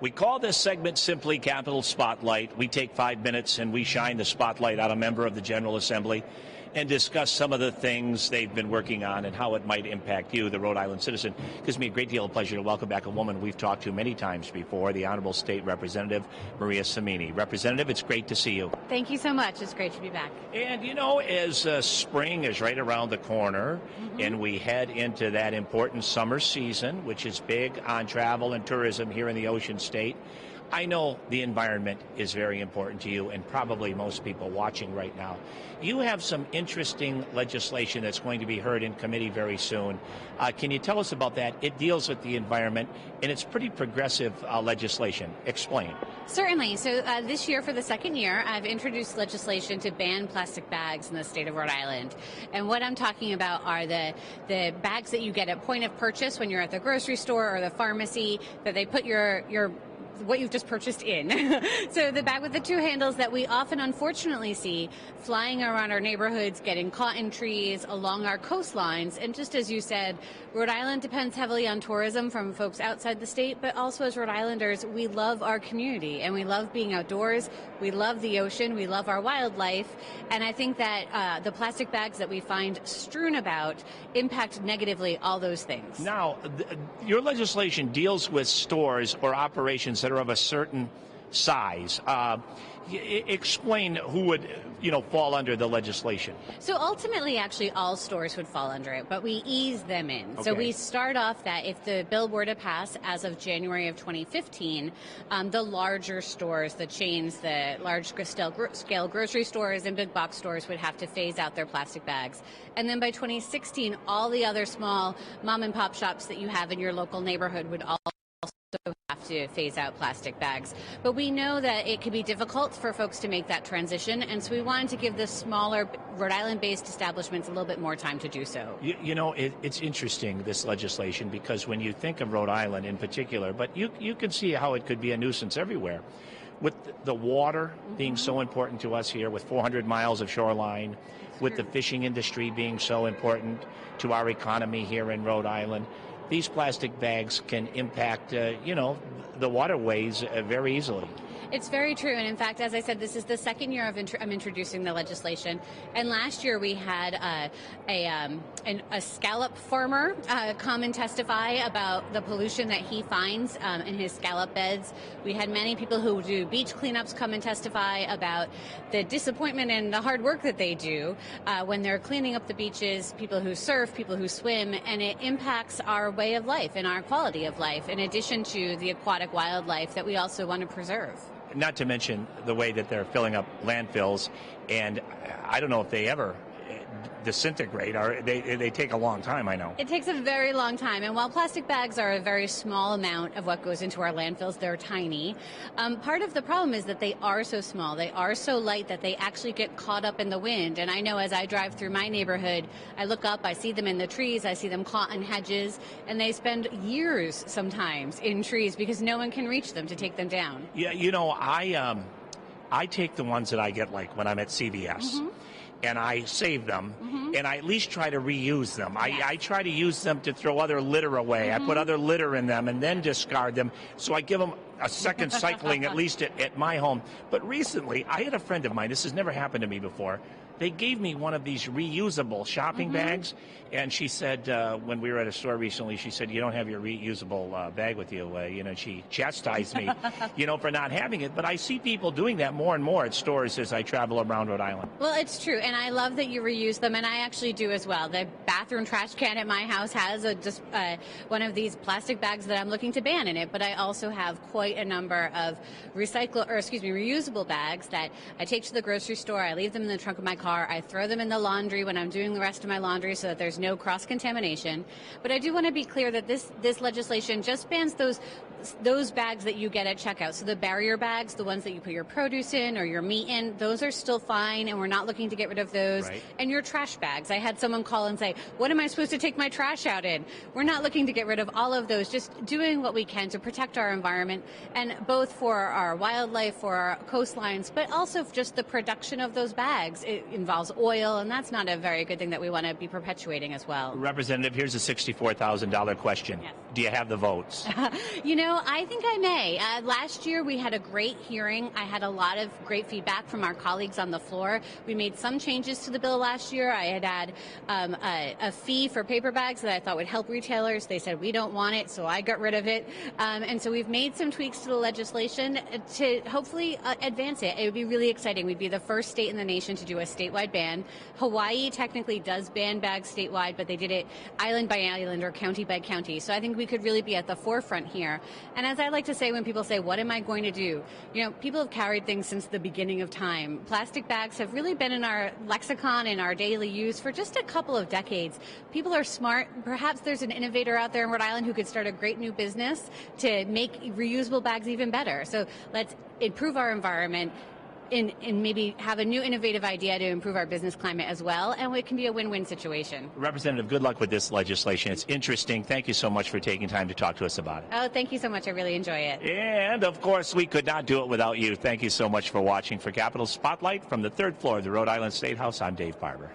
We call this segment simply Capitol Spotlight. We take 5 minutes and we shine the spotlight on a member of the General Assembly and discuss some of the things they've been working on and how it might impact you, the Rhode Island citizen. It gives me a great deal of pleasure to welcome back a woman we've talked to many times before, the Honorable State Representative Maria Cimini. Representative, it's great to see you. Thank you so much. It's great to be back. And, you know, as spring is right around the corner and we head into that important summer season, which is big on travel and tourism here in the Ocean State, I know the environment is very important to you and probably most people watching right now. You have some interesting legislation that's going to be heard in committee very soon. Can you tell us about that? It deals with the environment, and it's pretty progressive legislation. Explain. Certainly. So this year, for the second year, I've introduced legislation to ban plastic bags in the state of Rhode Island. And what I'm talking about are the bags that you get at point of purchase when you're at the grocery store or the pharmacy, that they put your what you've just purchased in. So the bag with the two handles that we often unfortunately see flying around our neighborhoods, getting caught in trees along our coastlines. And just as you said, Rhode Island depends heavily on tourism from folks outside the state, but also as Rhode Islanders, we love our community and we love being outdoors. We love the ocean. We love our wildlife. And I think that the plastic bags that we find strewn about impact negatively all those things. Now, your legislation deals with stores or operations that are of a certain size. Explain who would, fall under the legislation. So ultimately, actually, all stores would fall under it, but we ease them in. Okay. So we start off that if the bill were to pass as of January of 2015, the larger stores, the chains, the large-scale grocery stores and big box stores would have to phase out their plastic bags. And then by 2016, all the other small mom-and-pop shops that you have in your local neighborhood would also have to phase out plastic bags. But we know that it can be difficult for folks to make that transition, and so we wanted to give the smaller Rhode Island-based establishments a little bit more time to do so. It's interesting, this legislation, because when you think of Rhode Island in particular, but you can see how it could be a nuisance everywhere. With the water being so important to us here, with 400 miles of shoreline, with the fishing industry being so important to our economy here in Rhode Island, these plastic bags can impact, the waterways very easily. It's very true. And in fact, as I said, this is the second year I'm introducing the legislation. And last year we had a scallop farmer come and testify about the pollution that he finds in his scallop beds. We had many people who do beach cleanups come and testify about the disappointment and the hard work that they do when they're cleaning up the beaches, people who surf, people who swim, and it impacts our way of life and our quality of life, in addition to the aquatic wildlife that we also want to preserve. Not to mention the way that they're filling up landfills, and I don't know if they ever disintegrate, or they take a long time, I know. It takes a very long time, and while plastic bags are a very small amount of what goes into our landfills, they're tiny. Part of the problem is that they are so small, they are so light that they actually get caught up in the wind. And I know as I drive through my neighborhood, I look up, I see them in the trees, I see them caught in hedges, and they spend years sometimes in trees because no one can reach them to take them down. Yeah, I take the ones that I get, like when I'm at CVS. And I save them, and I at least try to reuse them. Yes. I try to use them to throw other litter away. I put other litter in them and then discard them. So I give them a second cycling, at least at my home. But recently, I had a friend of mine, this has never happened to me before, they gave me one of these reusable shopping bags, and she said, when we were at a store recently, she said, "You don't have your reusable bag with you." She chastised me, for not having it. But I see people doing that more and more at stores as I travel around Rhode Island. Well, it's true, and I love that you reuse them, and I actually do as well. The bathroom trash can at my house has one of these plastic bags that I'm looking to ban in it, but I also have quite a number of reusable bags that I take to the grocery store. I leave them in the trunk of my car. I throw them in the laundry when I'm doing the rest of my laundry so that there's no cross-contamination. But I do want to be clear that this legislation just bans those bags that you get at checkout. So the barrier bags, the ones that you put your produce in or your meat in, those are still fine, and we're not looking to get rid of those. Right. And your trash bags. I had someone call and say, "What am I supposed to take my trash out in?" We're not looking to get rid of all of those, just doing what we can to protect our environment, and both for our wildlife, for our coastlines, but also just the production of those bags. involves oil, and that's not a very good thing that we want to be perpetuating as well. Representative, here's a $64,000 question. Yes. Do you have the votes? I think I may. Last year we had a great hearing. I had a lot of great feedback from our colleagues on the floor. We made some changes to the bill last year. I had a fee for paper bags that I thought would help retailers. They said we don't want it, so I got rid of it. And so we've made some tweaks to the legislation to hopefully advance it. It would be really exciting. We'd be the first state in the nation to do a statewide ban. Hawaii technically does ban bags statewide, but they did it island by island or county by county. So I think we could really be at the forefront here. And as I like to say when people say, what am I going to do? People have carried things since the beginning of time. Plastic bags have really been in our lexicon, in our daily use for just a couple of decades. People are smart. Perhaps there's an innovator out there in Rhode Island who could start a great new business to make reusable bags even better. So let's improve our environment and maybe have a new innovative idea to improve our business climate as well, and it can be a win-win situation. Representative, good luck with this legislation. It's interesting. Thank you so much for taking time to talk to us about it. Oh, thank you so much. I really enjoy it. And, of course, we could not do it without you. Thank you so much for watching. For Capitol Spotlight from the third floor of the Rhode Island State House, I'm Dave Barber.